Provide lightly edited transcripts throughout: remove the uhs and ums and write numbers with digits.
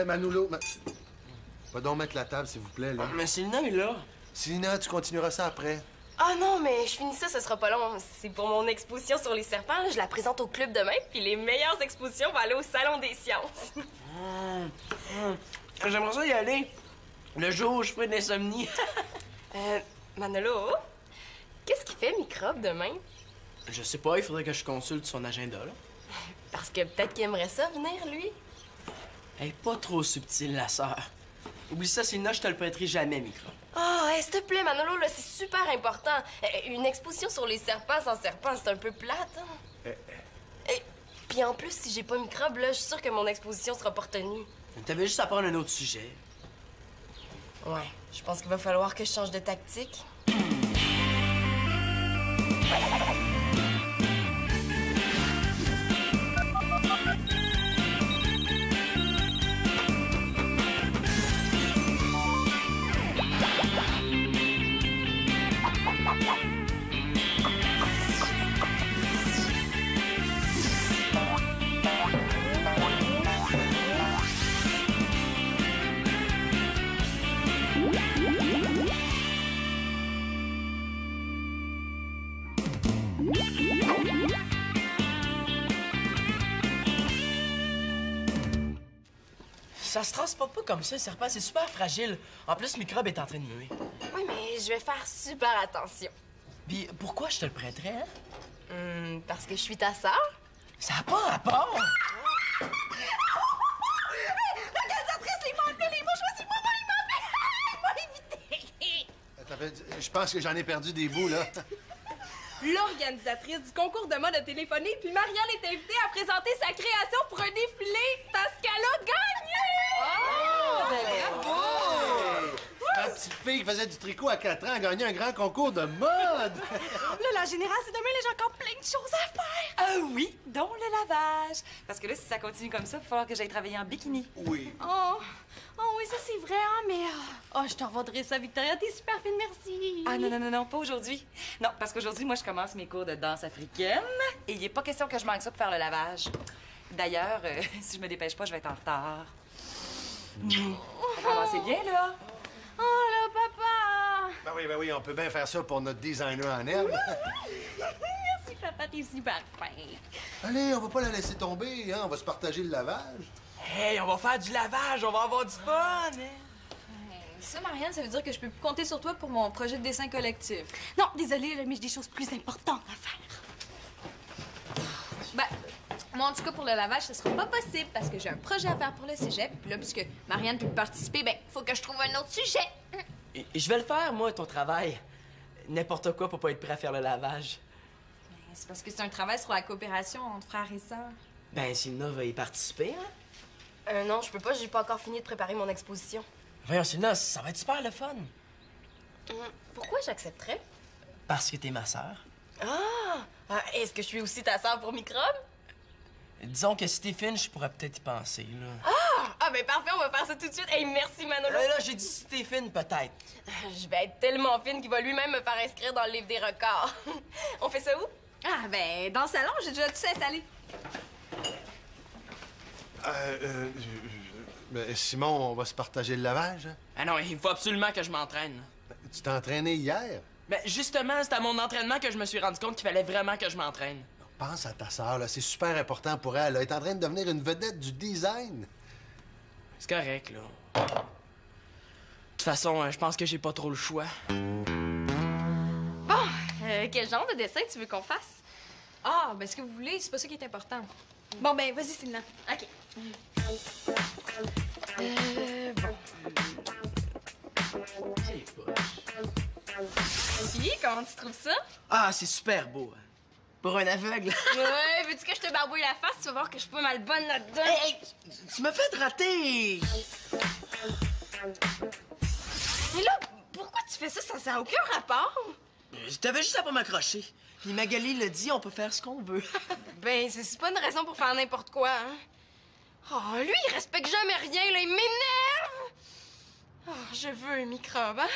Manolo, va donc mettre la table, s'il vous plaît, là. Mais Célina est là. Célina, tu continueras ça après. Ah non, mais je finis ça, ce sera pas long. C'est pour mon exposition sur les serpents. Là. Je la présente au club demain, puis les meilleures expositions vont aller au Salon des sciences. J'aimerais ça y aller. Le jour où je ferai de l'insomnie. Manolo, qu'est-ce qu'il fait, Microbe, demain? Je sais pas, il faudrait que je consulte son agenda, là. Parce que peut-être qu'il aimerait ça venir, lui. Elle est pas trop subtile, la sœur. Oublie ça, Célina, je te le prêterai jamais, Microbe. Ah, s'il te plaît, Manolo, là, c'est super important. Une exposition sur les serpents sans serpents, c'est un peu plate, hein? Puis en plus, si j'ai pas Microbe, là, je suis sûre que mon exposition sera pas retenue. T'avais juste à prendre un autre sujet. Ouais, je pense qu'il va falloir que je change de tactique. Ça se transporte pas comme ça, le serpent, c'est super fragile. En plus, Microbe est en train de muer. Oui, mais je vais faire super attention. Puis pourquoi je te le prêterais, hein? Parce que je suis ta sœur. Ça a pas rapport! L'organisatrice, les m'emmener, les bouches, c'est moi, il m'a évité! Je pense que j'en ai perdu des bouts, là. L'organisatrice du concours de mode a téléphoné, puis Marianne est invitée à présenter sa création pour un défilé parce qu'elle a gagné! Oh! Bravo! Ma petite fille qui faisait du tricot à 4 ans a gagné un grand concours de mode! Là, la générale, c'est demain, j'ai encore plein de choses à faire. Oui, dont le lavage. Parce que là, si ça continue comme ça, il va falloir que j'aille travailler en bikini. Oui. Oh oui, ça c'est vrai, hein, mais... Oh, je t'en rendrai ça, Victoria, t'es super fine, merci. Ah non, pas aujourd'hui. Non, parce qu'aujourd'hui, moi, je commence mes cours de danse africaine et il n'est pas question que je manque ça pour faire le lavage. D'ailleurs, si je me dépêche pas, je vais être en retard. C'est bien, là? Oh là, papa! Ben oui, on peut bien faire ça pour notre designer en herbe. Merci, papa, t'es super fin. Allez, on va pas la laisser tomber, hein? On va se partager le lavage. Hey, on va faire du lavage, on va avoir du fun, hein? Ça, Marianne, ça veut dire que je peux plus compter sur toi pour mon projet de dessin collectif. Non, désolée, là, mais j'ai des choses plus importantes à faire. Ben, moi, en tout cas, pour le lavage, ce sera pas possible parce que j'ai un projet à faire pour le cégep. Puis là, puisque Marianne peut participer, ben, faut que je trouve un autre sujet. Et je vais le faire, moi, ton travail. N'importe quoi pour pas être prêt à faire le lavage. Ben, c'est parce que c'est un travail sur la coopération entre frères et sœurs. Ben, Célina va y participer, hein? Non, je peux pas, j'ai pas encore fini de préparer mon exposition. Voyons, Célina, ça va être super le fun. Pourquoi j'accepterais? Parce que t'es ma sœur. Est-ce que je suis aussi ta sœur pour Microbe? Disons que si t'es fine, je pourrais peut-être y penser, là. Ben parfait, on va faire ça tout de suite. Hey, merci, Manolo. Là, j'ai dit si t'es fine, peut-être. Je vais être tellement fine qu'il va lui-même me faire inscrire dans le livre des records. On fait ça où? Ah, ben, dans le salon, j'ai déjà tout installé. Simon, on va se partager le lavage, hein? Ah non, il faut absolument que je m'entraîne. Tu t'es entraîné hier? Ben, justement, c'est à mon entraînement que je me suis rendu compte qu'il fallait vraiment que je m'entraîne. Pense à ta sœur, là. C'est super important pour elle. Elle est en train de devenir une vedette du design. C'est correct, là. De toute façon, je pense que j'ai pas trop le choix. Bon, quel genre de dessin tu veux qu'on fasse? Ah, ben, ce que vous voulez, c'est pas ça qui est important. Bon, ben, vas-y, Célina. OK. Puis, comment tu trouves ça? Ah, c'est super beau. Hein. Pour un aveugle. Ouais, veux-tu que je te barbouille la face? Tu vas voir que je suis pas mal bonne là-dedans. Hey, tu m'as fait rater! Mais là, pourquoi tu fais ça? Ça n'a aucun rapport. T'avais juste à pas m'accrocher. Puis Magali l'a dit, on peut faire ce qu'on veut. Ben, c'est pas une raison pour faire n'importe quoi, hein? Oh, lui, il respecte jamais rien, là, il m'énerve! Oh, je veux un microbe, hein?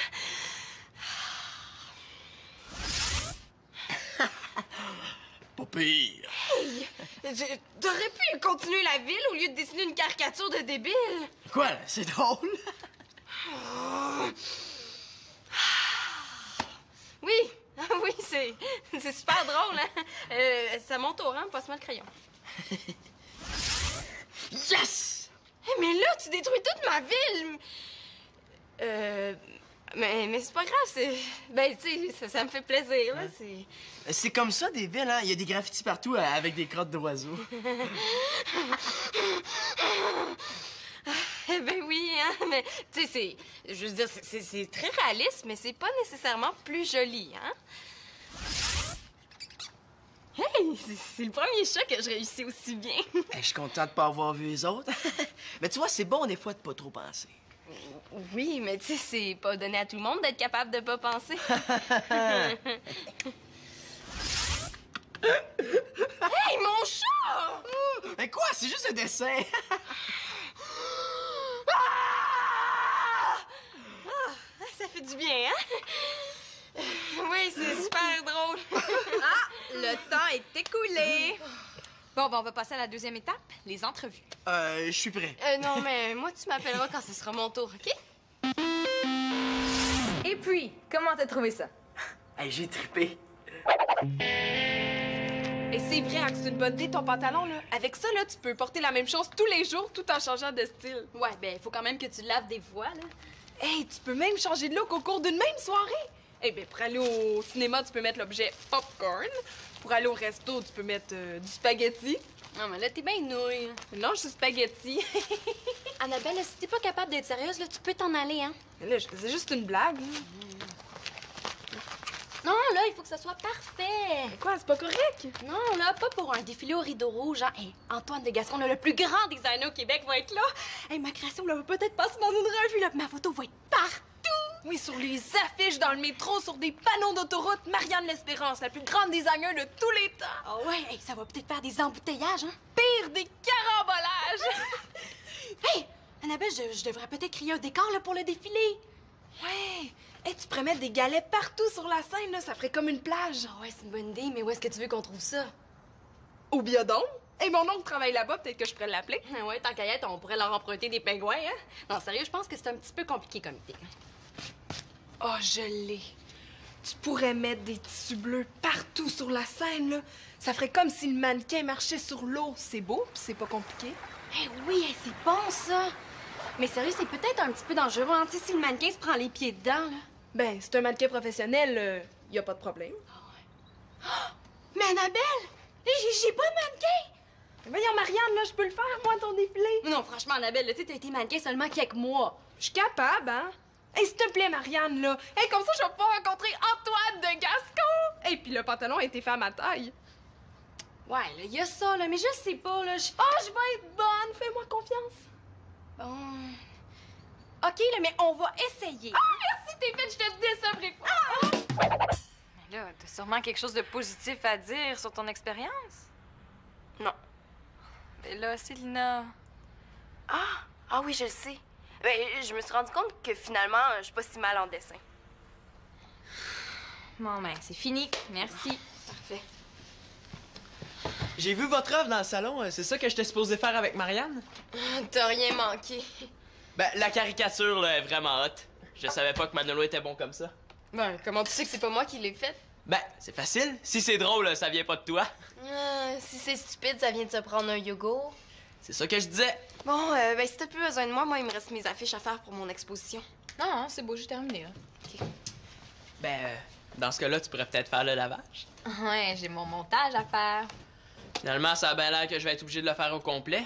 Pas pire. Hey! T'aurais pu continuer la ville au lieu de dessiner une caricature de débile. Quoi, là? C'est drôle? Oui, oui, c'est super drôle, hein? C'est à mon tour, hein? Passe-moi le crayon. Yes! Hey, mais là, tu détruis toute ma ville! Mais c'est pas grave, c'est... Ben, tu sais, ça me fait plaisir, là, c'est... C'est comme ça, des villes, hein? Il y a des graffitis partout avec des crottes d'oiseaux. Eh ben oui, hein, mais, tu sais, c'est... Je veux dire, c'est très réaliste, mais c'est pas nécessairement plus joli, hein? Hey, c'est le premier chat que je réussis aussi bien. Je suis content de pas avoir vu les autres. Mais tu vois, c'est bon des fois de pas trop penser. Oui, mais tu sais, c'est pas donné à tout le monde d'être capable de pas penser. Hey, mon chat! Mais quoi? C'est juste un dessin. Ça fait du bien, hein? Oui, c'est super drôle. Le temps est écoulé. Bon, ben, on va passer à la deuxième étape, les entrevues. Je suis prêt. Non, mais moi, tu m'appelleras quand ce sera mon tour, OK? Et puis, comment t'as trouvé ça? Hey, j'ai trippé. Et c'est vrai hein, que c'est une bonne idée ton pantalon, là. Avec ça, là, tu peux porter la même chose tous les jours tout en changeant de style. Ouais, ben, faut quand même que tu laves des fois, là. Hey, tu peux même changer de look au cours d'une même soirée. Eh bien, pour aller au cinéma, tu peux mettre l'objet popcorn. Pour aller au resto, tu peux mettre du spaghetti. Non, mais là, t'es bien nouille. Non, je suis spaghetti. Annabelle, si t'es pas capable d'être sérieuse, là, tu peux t'en aller, hein? Mais là, je faisais juste une blague. Là. Non, là, il faut que ça soit parfait. Mais quoi, c'est pas correct? Non, là, pas pour un défilé au rideau rouge, hein. Hey, Antoine de Gascon, là, le plus grand designer au Québec, va être là. Hey, ma création, là, va peut-être passer dans une revue, là, puis ma photo va être partout. Oui, sur les affiches dans le métro, sur des panneaux d'autoroute, Marianne L'Espérance, la plus grande designer de tous les temps. Ah ouais, hey, ça va peut-être faire des emboutteillages, hein. Pire des carambolages. Hey, Annabelle, je devrais peut-être créer un décor, là, pour le défilé. Ouais. Hey, tu pourrais mettre des galets partout sur la scène, là, ça ferait comme une plage. Ah ouais, c'est une bonne idée, mais où est-ce que tu veux qu'on trouve ça? Au biodôme? Hey, mon oncle travaille là-bas, peut-être que je pourrais l'appeler. Ah ouais, tant qu'à y être, on pourrait leur emprunter des pingouins, hein. Non, sérieux, je pense que c'est un petit peu compliqué comme idée. Oh, je l'ai. Tu pourrais mettre des tissus bleus partout sur la scène, là. Ça ferait comme si le mannequin marchait sur l'eau. C'est beau, puis c'est pas compliqué. Eh oui, hey, c'est bon, ça. Mais sérieux, c'est peut-être un petit peu dangereux, hein, tu sais, si le mannequin se prend les pieds dedans, là. Ben, c'est un mannequin professionnel, y a pas de problème. Mais Annabelle, j'ai pas de mannequin. Voyons, Marianne, là, je peux le faire, moi, ton défilé. Non, franchement, Annabelle, tu sais, t'as été mannequin seulement quelques mois. Je suis capable, hein? Hey, s'il te plaît, Marianne, là. Hey, comme ça, je vais pouvoir rencontrer Antoine de Gascon. Hey, puis le pantalon a été fait à ma taille. Ouais, là, y a ça, là, mais je sais pas, là, Oh, je vais être bonne, fais-moi confiance. Bon... OK, là, mais on va essayer. Ah, merci, t'es faite, je te décevrai pas. Mais là, t'as sûrement quelque chose de positif à dire sur ton expérience? Non. Mais là, Célina... Ah oui, je le sais. Ben, je me suis rendu compte que finalement, je suis pas si mal en dessin. Bon, ben, c'est fini. Merci. Parfait. J'ai vu votre œuvre dans le salon. C'est ça que j'étais supposé faire avec Marianne? T'as rien manqué. Ben, la caricature, là, est vraiment hot. Je savais pas que Manolo était bon comme ça. Ben, comment tu sais que c'est pas moi qui l'ai faite? Ben, c'est facile. Si c'est drôle, ça vient pas de toi. Si c'est stupide, ça vient de se prendre un yogourt. C'est ça que je disais. Bon, ben, si t'as plus besoin de moi, il me reste mes affiches à faire pour mon exposition. Non, c'est beau, j'ai terminé, là. Ben, dans ce cas-là, tu pourrais peut-être faire le lavage. Ouais, j'ai mon montage à faire. Finalement, ça a bien l'air que je vais être obligé de le faire au complet.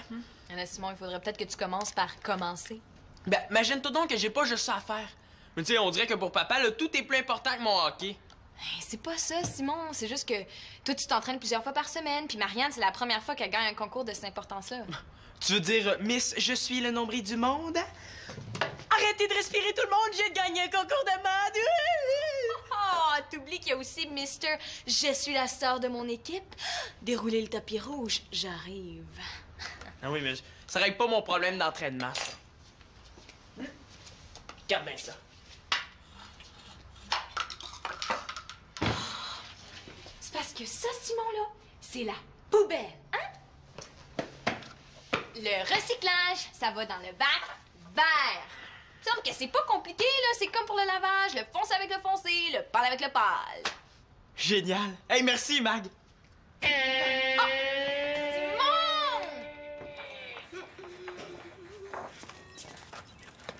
Là, Simon, il faudrait peut-être que tu commences par commencer. Ben, imagine-toi donc que j'ai pas juste ça à faire. Mais tu sais, on dirait que pour papa, là, tout est plus important que mon hockey. Hey, c'est pas ça, Simon. C'est juste que toi, tu t'entraînes plusieurs fois par semaine, puis Marianne, c'est la première fois qu'elle gagne un concours de cette importance-là. Tu veux dire, Miss, je suis le nombril du monde? Arrêtez de respirer tout le monde, j'ai gagné un concours de mode! Oh, t'oublies qu'il y a aussi Mister Je suis la star de mon équipe. Déroulez le tapis rouge, j'arrive. Ah oui, mais ça règle pas mon problème d'entraînement, ça. Regarde bien ça. C'est parce que ça, Simon, là, c'est la poubelle, hein? Le recyclage, ça va dans le bac vert. Il me semble que c'est pas compliqué, là. C'est comme pour le lavage, le foncé avec le foncé, le pâle avec le pâle. Génial. Hey, merci, Mag.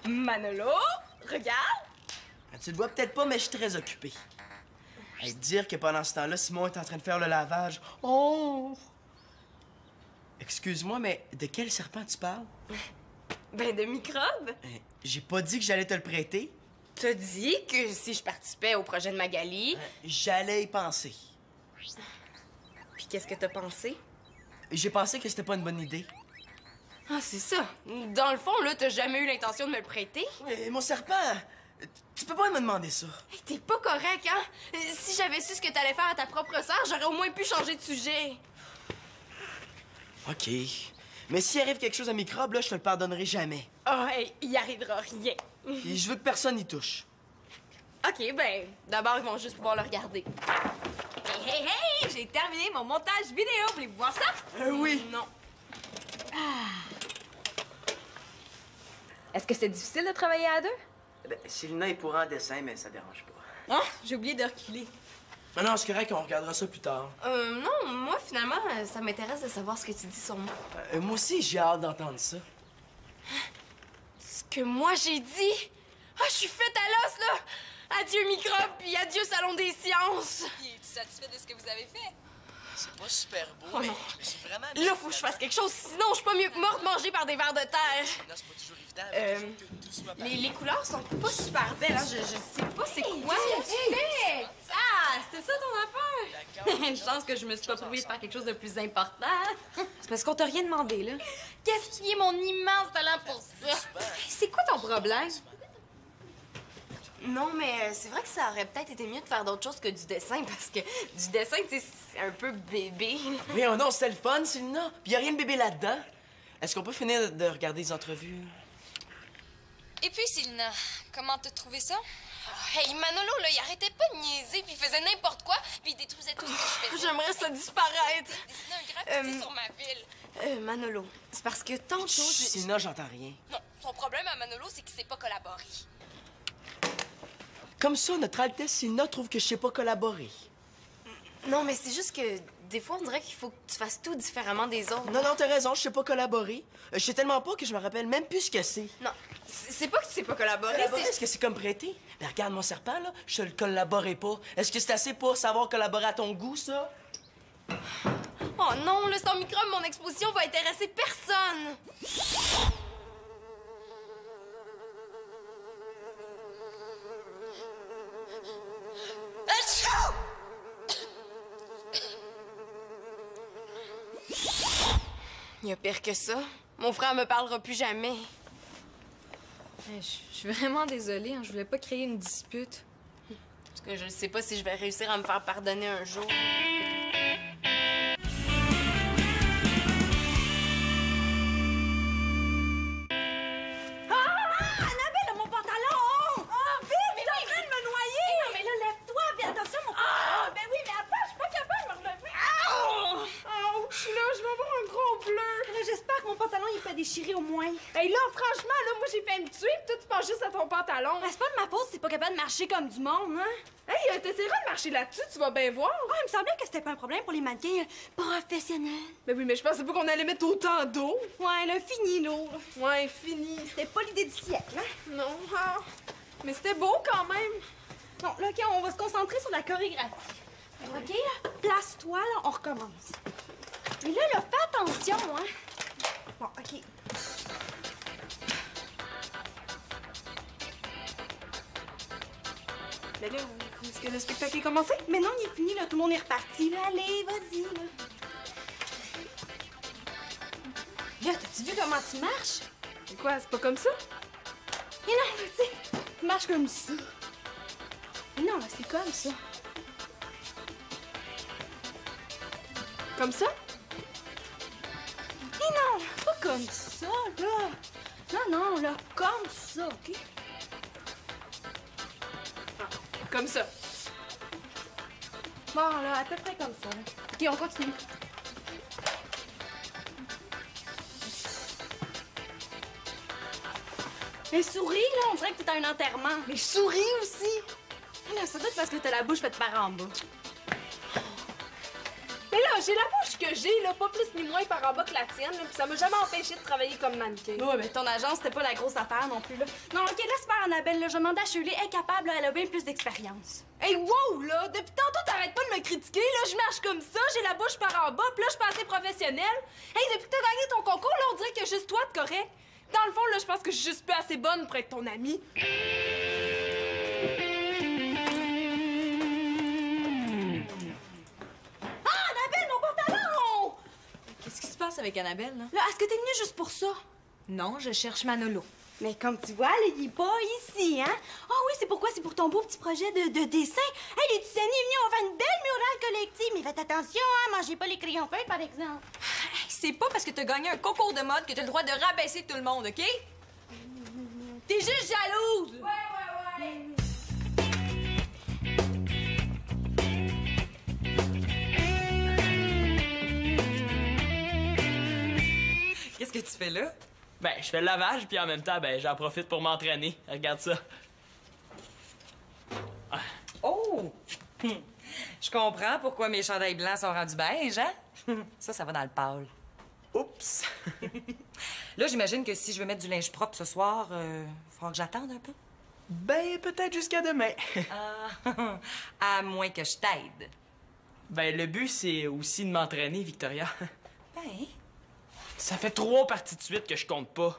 Manolo, regarde! Tu le vois peut-être pas, mais je suis très occupé. Hey, dire que pendant ce temps-là, Simon est en train de faire le lavage. Oh! Excuse-moi, mais de quel serpent tu parles? Ben, de microbes. J'ai pas dit que j'allais te le prêter. T'as dit que si je participais au projet de Magali... J'allais y penser. Puis qu'est-ce que t'as pensé? J'ai pensé que c'était pas une bonne idée. Ah, c'est ça. Dans le fond, là, t'as jamais eu l'intention de me le prêter? Mais mon serpent, tu peux pas me demander ça. Hey, t'es pas correct, hein? Si j'avais su ce que t'allais faire à ta propre sœur, j'aurais au moins pu changer de sujet. OK. Mais s'il arrive quelque chose à microbe, là, je te le pardonnerai jamais. Oh, hey, il arrivera rien. Et je veux que personne y touche. OK, ben, d'abord, ils vont juste pouvoir le regarder. Hey, hey, hey! J'ai terminé mon montage vidéo. Voulez-vous voir ça? Oui. Non. Est-ce que c'est difficile de travailler à deux? Ben, Célina est pour en dessin, mais ça dérange pas. Ah, j'ai oublié de reculer. Non, c'est correct, on regardera ça plus tard. Non, moi, finalement, ça m'intéresse de savoir ce que tu dis sur moi. Moi aussi, j'ai hâte d'entendre ça. Ce que moi, j'ai dit? Ah, je suis faite à l'os, là! Adieu microbe, puis adieu salon des sciences! Es-tu satisfait de ce que vous avez fait? C'est pas super beau, Oh mais non. je suis vraiment... Là, faut que je fasse quelque chose, sinon je suis pas mieux que morte mangée par des vers de terre. Non, c'est pas toujours évident. Tout soit Les couleurs sont pas super belles, hein. Je sais pas c'est quoi. Qu'est-ce que tu fais? Ah, c'était ça ton affaire? Une chance que je me suis pas trouvée de faire quelque chose de plus important. C'est parce qu'on t'a rien demandé, là. Qu'est-ce qui est mon immense talent pour ça? C'est quoi ton problème? Non, mais c'est vrai que ça aurait peut-être été mieux de faire d'autres choses que du dessin, parce que du dessin, tu sais, c'est un peu bébé. Oui, non, c'était le fun, Célina. Puis y a rien de bébé là-dedans. Est-ce qu'on peut finir de regarder les entrevues? Et puis, Célina, comment t'as trouvé ça? Hey, Manolo, là, il arrêtait pas de niaiser, puis il faisait n'importe quoi, puis il détruisait tout ce que je faisais. J'aimerais ça disparaître. Il dessinait un graffiti sur ma ville. Manolo, c'est parce que tantôt... Célina, j'entends rien. Non, son problème à Manolo, c'est qu'il sait pas collaborer. Comme ça, notre Altesse Célina trouve que je sais pas collaborer. Non, mais c'est juste que des fois, on dirait qu'il faut que tu fasses tout différemment des autres. Non, t'as raison, je sais pas collaborer. Je sais tellement pas que je me rappelle même plus ce que c'est. Non, c'est pas que tu sais pas collaborer, Collaborer, c'est... est-ce que c'est comme prêter? Ben regarde mon serpent, là, je te le collaborais pas. Est-ce que c'est assez pour savoir collaborer à ton goût, ça? Oh non, là, sans microbe, mon exposition va intéresser personne. Il y a pire que ça. Mon frère me parlera plus jamais. Je suis vraiment désolée, hein. Je voulais pas créer une dispute. Parce que je sais pas si je vais réussir à me faire pardonner un jour. Annabelle, mon pantalon! Ah, vite! Mais t'es en train de me noyer! Non, mais là, lève-toi! Fais attention, mon pantalon! Ah, ben oui, mais attends, je suis pas capable de me relever! Ouch, là, je vais avoir un gros bleu. J'espère que mon pantalon, il est pas déchiré au moins. Hey, là, franchement, là, moi, j'ai fait me tuer, pis toi, tu penses juste à ton pantalon. C'est pas de ma faute si t'es pas capable de marcher comme du monde, hein? Hey, t'essaieras de marcher là-dessus, tu vas bien voir. Ouais, il me semblait que c'était pas un problème pour les mannequins professionnels. Ben oui, mais je pensais pas qu'on allait mettre autant d'eau. Ouais, là, fini, l'eau. Ouais, fini. C'était pas l'idée du siècle, hein? Non, ah. Mais c'était beau quand même. Non, là, OK, on va se concentrer sur la chorégraphie. OK, là, place-toi, là, on recommence. Et là, fais attention, hein? Bon, OK. Ben là, est-ce que le spectacle est commencé? Mais non, il est fini, là, tout le monde est reparti, là. Allez, vas-y, là. Là, t'as-tu vu comment tu marches? C'est quoi, c'est pas comme ça? Mais non, là, tu sais, tu marches comme ça. Mais non, là, c'est comme ça. Comme ça? Mais non, pas comme ça, là. Non, non, là, comme ça, OK? Comme ça. Bon, là, à peu près comme ça, là. OK, on continue. Mais souris, là, on dirait que t'es à un enterrement. Mais je souris aussi. Là, ça doit être parce que t'as la bouche faite par en bas. Mais là, j'ai la bouche que j'ai, là, pas plus ni moins par en bas que la tienne, là, pis ça m'a jamais empêché de travailler comme mannequin. Ouais, mais ton agence, c'était pas la grosse affaire non plus, là. Non, OK, laisse faire Annabelle, là. Je demande à Shirley, elle est capable, là, elle a bien plus d'expérience. Hey, wow, là! Depuis tantôt, t'arrêtes pas de me critiquer, là. Je marche comme ça, j'ai la bouche par en bas, pis là, je suis pas assez professionnelle. Hey, depuis que t'as gagné ton concours, là, on dirait qu'il y a juste toi de correct. Dans le fond, là, je pense que je suis juste plus assez bonne pour être ton amie. Qu'est-ce qui se passe avec Annabelle, là? Là, est-ce que t'es venue juste pour ça? Non, je cherche Manolo. Mais comme tu vois, là, il est pas ici, hein? Ah oui, c'est pourquoi? C'est pour ton beau petit projet de dessin. Hey, les Tissani est venu, on va faire une belle murale collective. Mais faites attention, hein? Mangez pas les crayons feuilles, par exemple. Hey, c'est pas parce que t'as gagné un concours de mode que t'as le droit de rabaisser tout le monde, OK? T'es juste jalouse! Ouais. Qu'est-ce que tu fais là? Ben, je fais le lavage, puis en même temps, ben, j'en profite pour m'entraîner. Regarde ça. Oh! Je comprends pourquoi mes chandails blancs sont rendus beige, hein? Ça va dans le pâle. Oups! Là, j'imagine que si je veux mettre du linge propre ce soir, faudra que j'attende un peu. Ben, peut-être jusqu'à demain. Ah, à moins que je t'aide. Ben, le but, c'est aussi de m'entraîner, Victoria. Ben, Ça fait 3 parties de suite que je compte pas.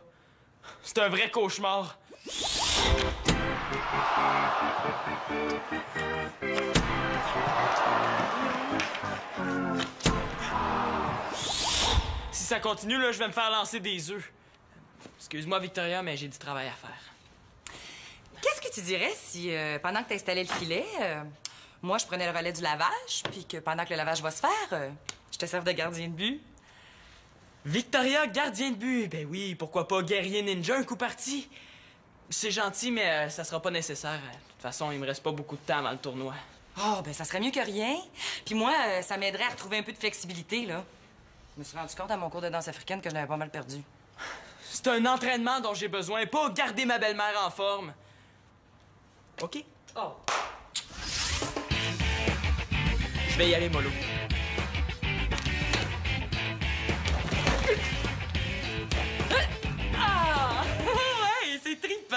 C'est un vrai cauchemar. Si ça continue, là, je vais me faire lancer des œufs. Excuse-moi, Victoria, mais j'ai du travail à faire. qu'est-ce que tu dirais si, pendant que t'installais le filet, moi, je prenais le relais du lavage, puis que pendant que le lavage va se faire, je te serve de gardien de but? Victoria, gardien de but. Ben oui, pourquoi pas guerrier ninja, un coup parti. C'est gentil, mais ça sera pas nécessaire. De toute façon, il me reste pas beaucoup de temps avant le tournoi. Ah, ben ça serait mieux que rien. Puis moi, ça m'aiderait à retrouver un peu de flexibilité, là. Je me suis rendu compte à mon cours de danse africaine que je l'avais pas mal perdu. C'est un entraînement dont j'ai besoin, pas garder ma belle-mère en forme. OK? Oh. Je vais y aller, mollo. Ah! Ouais, c'est trippant!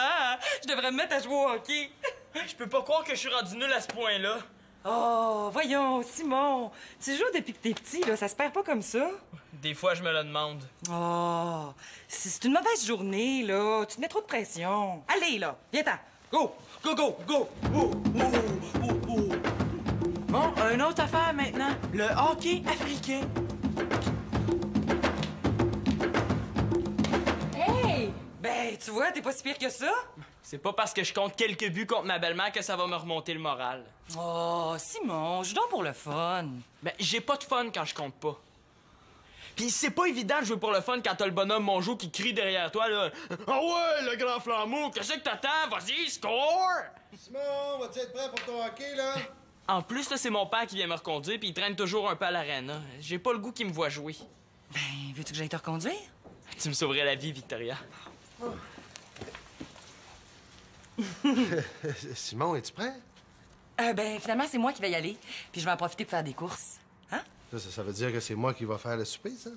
Je devrais me mettre à jouer au hockey. Je peux pas croire que je suis rendu nul à ce point-là. Oh, voyons, Simon, tu joues depuis que t'es petit, là, ça se perd pas comme ça? Des fois, je me le demande. Oh, c'est une mauvaise journée, là, tu te mets trop de pression. Allez, là, viens-t'en, go, go, go, go! Bon, une autre affaire maintenant. Le hockey africain. Hey! Ben, tu vois, t'es pas si pire que ça. C'est pas parce que je compte quelques buts contre ma belle-mère que ça va me remonter le moral. Oh, Simon, joue donc pour le fun. Ben, j'ai pas de fun quand je compte pas. Pis c'est pas évident de jouer pour le fun quand t'as le bonhomme Mongeau qui crie derrière toi, là. Ah ouais, le grand flambeau, qu'est-ce que t'attends? Vas-y, score! Simon, vas-tu être prêt pour ton hockey, là? En plus, là, c'est mon père qui vient me reconduire, puis il traîne toujours un peu à l'aréna. J'ai pas le goût qu'il me voit jouer. Ben, veux-tu que j'aille te reconduire? Tu me sauverais la vie, Victoria. Simon, es-tu prêt? Ben, finalement, c'est moi qui vais y aller. Puis je vais en profiter pour faire des courses. Hein? Ça veut dire que c'est moi qui va faire le souper, ça?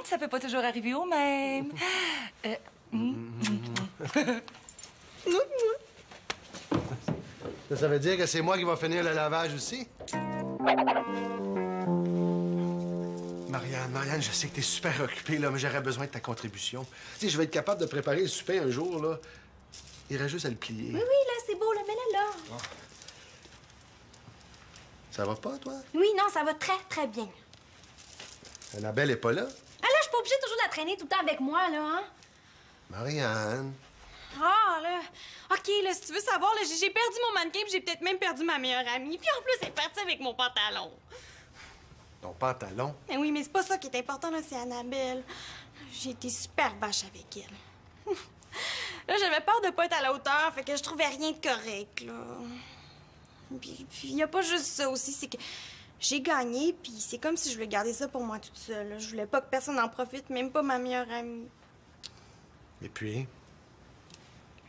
Ça peut pas toujours arriver au même. Ça veut dire que c'est moi qui va finir le lavage aussi? Marianne, je sais que t'es super occupée, là, mais j'aurais besoin de ta contribution. Tu sais, je vais être capable de préparer le souper un jour, là. Il reste juste à le plier. Oui, là, c'est beau, là, mets-le là. Ça va pas, toi? Oui, non, ça va très, très bien. Annabelle est pas là? Ah là, je suis pas obligée toujours de la traîner tout le temps avec moi, là, hein? Marianne. Ah, là. OK, là, si tu veux savoir, là, j'ai perdu mon mannequin puis j'ai peut-être même perdu ma meilleure amie. Puis en plus, elle est partie avec mon pantalon. Ton pantalon? Mais oui, mais c'est pas ça qui est important, là, c'est Annabelle. J'ai été super vache avec elle. Là, j'avais peur de pas être à la hauteur, fait que je trouvais rien de correct, là. Puis y a pas juste ça aussi, c'est que j'ai gagné, puis c'est comme si je voulais garder ça pour moi toute seule, là. Je voulais pas que personne en profite, même pas ma meilleure amie. Et puis?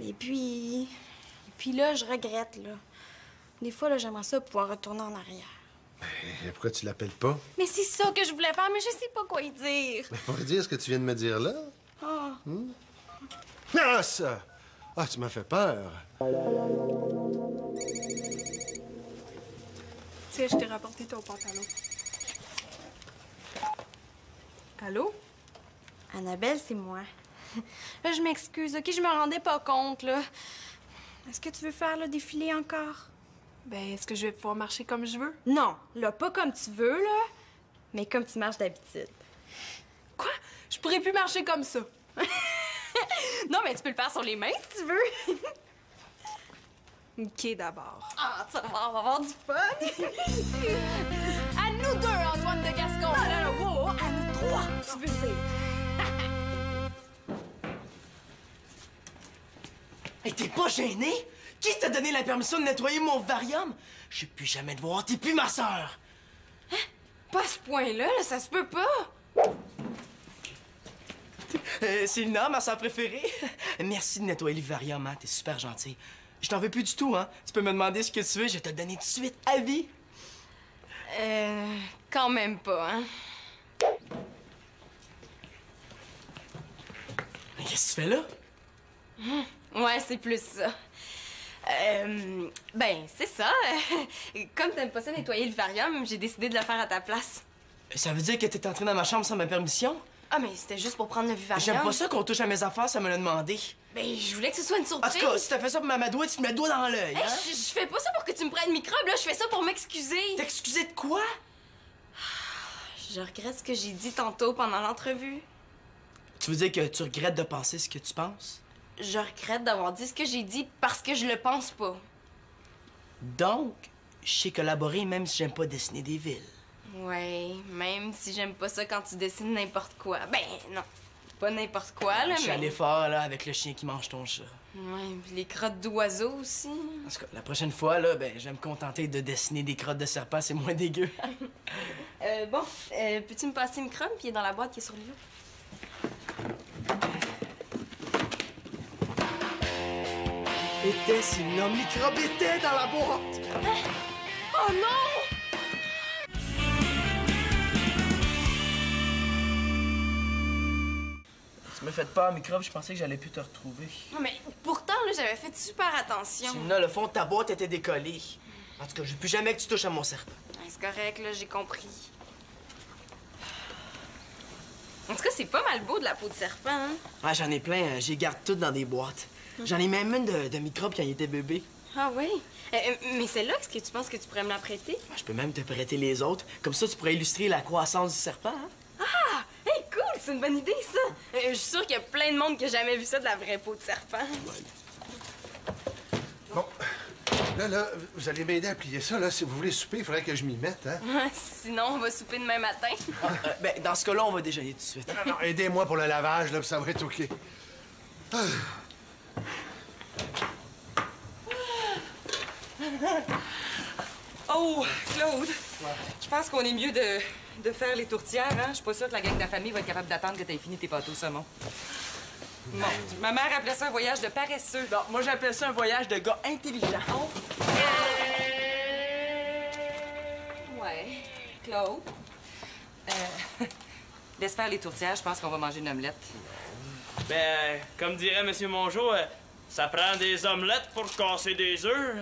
Et puis là, je regrette, là. Des fois, là, j'aimerais ça pouvoir retourner en arrière. Et pourquoi tu l'appelles pas? Mais c'est ça que je voulais faire, mais je sais pas quoi y dire. Mais pour dire ce que tu viens de me dire là? Ah. Ah, ça! Ah, tu m'as fait peur. Tiens, je t'ai rapporté ton pantalon. Allô? Annabelle, c'est moi. Là, je m'excuse, OK? Je me rendais pas compte, là. Est-ce que tu veux faire le défilé encore? Ben, est-ce que je vais pouvoir marcher comme je veux? Non, là, pas comme tu veux, là, mais comme tu marches d'habitude. Quoi? Je pourrais plus marcher comme ça. Non, mais tu peux le faire sur les mains, si tu veux. OK, d'abord. Ah, tu vas voir, on va avoir du fun. À nous deux, Antoine de Gascon! Ah, là, wow, à nous trois, tu veux dire. Hey, t'es pas gêné? Qui t'a donné la permission de nettoyer mon vivarium? Je vais plus jamais te voir, t'es plus ma sœur! Pas à ce point-là, là, ça se peut pas. C'est Lina, ma sœur préférée. Merci de nettoyer le vivarium, hein, t'es super gentil. Je t'en veux plus du tout, hein. Tu peux me demander ce que tu veux, je vais te le donner tout de suite, à vie. Quand même pas, hein. Qu'est-ce que tu fais là? Ouais, c'est plus ça. Ben, c'est ça. Comme t'aimes pas ça nettoyer le vivarium, j'ai décidé de le faire à ta place. Ça veut dire que t'es entrée dans ma chambre sans ma permission? Ah, mais c'était juste pour prendre le vivarium. J'aime pas ça qu'on touche à mes affaires, ça me l'a demandé. Ben, je voulais que ce soit une En surprise. tout cas, si t'as fait ça pour m'amadouer, tu te mets le doigt dans l'œil, Hey, hein? je fais pas ça pour que tu me prennes microbe, là. Je fais ça pour m'excuser. T'excuser de quoi? Je regrette ce que j'ai dit tantôt pendant l'entrevue. Tu veux dire que tu regrettes de penser ce que tu penses? Je regrette d'avoir dit ce que j'ai dit parce que je le pense pas. Donc, je sais collaborer même si j'aime pas dessiner des villes. Ouais, même si j'aime pas ça quand tu dessines n'importe quoi. Ben, non. Pas n'importe quoi, là, Je suis allé fort, là, avec le chien qui mange ton chat. Ouais, pis les crottes d'oiseaux aussi. En tout cas, la prochaine fois, là, ben, je vais me contenter de dessiner des crottes de serpent, c'est moins dégueu. Bon, peux-tu me passer une microbe puis il est dans la boîte qui est sur le lit? Était si le microbe était dans la boîte! Oh non! Tu me fais peur, microbe, je pensais que j'allais plus te retrouver. Non, mais pourtant, là, j'avais fait super attention. Simona, le fond de ta boîte était décollé. En tout cas, je veux plus jamais que tu touches à mon serpent. Ouais, c'est correct, là, j'ai compris. En tout cas, c'est pas mal beau de la peau de serpent, hein? Ouais, j'en ai plein, j'y garde toutes dans des boîtes. J'en ai même une de microbe quand il était bébé. Ah oui? Mais celle-là, est-ce que tu penses que tu pourrais me la prêter? Je peux même te prêter les autres. Comme ça, tu pourrais illustrer la croissance du serpent, hein? Ah! Hey, cool! C'est une bonne idée, ça! Je suis sûre qu'il y a plein de monde qui a jamais vu ça de la vraie peau de serpent. Bon, là, vous allez m'aider à plier ça, là. Si vous voulez souper, il faudrait que je m'y mette, hein? Sinon, on va souper demain matin. Ben, dans ce cas-là, on va déjeuner tout de suite. Non, aidez-moi pour le lavage, là, puis ça va être OK. Ah. Oh, Claude! Je pense qu'on est mieux de faire les tourtières, hein? Je suis pas sûre que la gang de la famille va être capable d'attendre que t'aies fini tes pâteaux au saumon. Bon, ma mère appelait ça un voyage de paresseux. Non, moi j'appelle ça un voyage de gars intelligent. Ouais. Claude? Laisse faire les tourtières, je pense qu'on va manger une omelette. Ben, comme dirait M. Mongeau, ça prend des omelettes pour casser des œufs.